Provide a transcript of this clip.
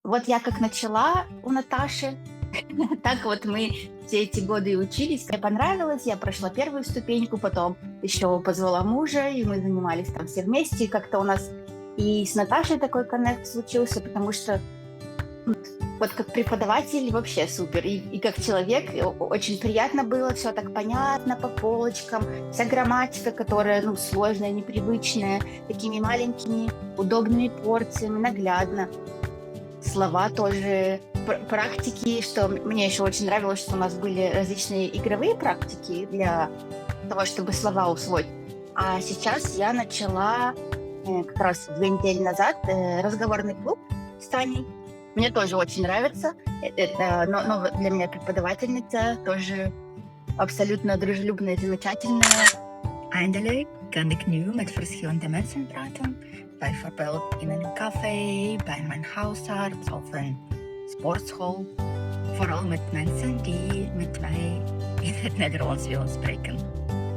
Вот я как начала у Наташи, так вот мы все эти годы и учились. Мне понравилось, я прошла первую ступеньку, потом еще позвала мужа, и мы занимались там все вместе. И как-то у нас и с Наташей такой коннект случился, потому что вот как преподаватель вообще супер. И как человек очень приятно было, все так понятно, по полочкам. Вся грамматика, которая сложная, непривычная, такими маленькими удобными порциями, наглядно. Слова тоже, практики, что мне еще очень нравилось, что у нас были различные игровые практики для того, чтобы слова усвоить. А сейчас я начала как раз 2 недели назад разговорный клуб с Таней. Мне тоже очень нравится. Это для меня преподавательница, тоже абсолютно дружелюбная и замечательная. Eindelijk kan ik nu met verschillende mensen praten, bijvoorbeeld in een café, bij mijn huisarts of een sportschool. Vooral met mensen die met mij in het Nederlands willen spreken.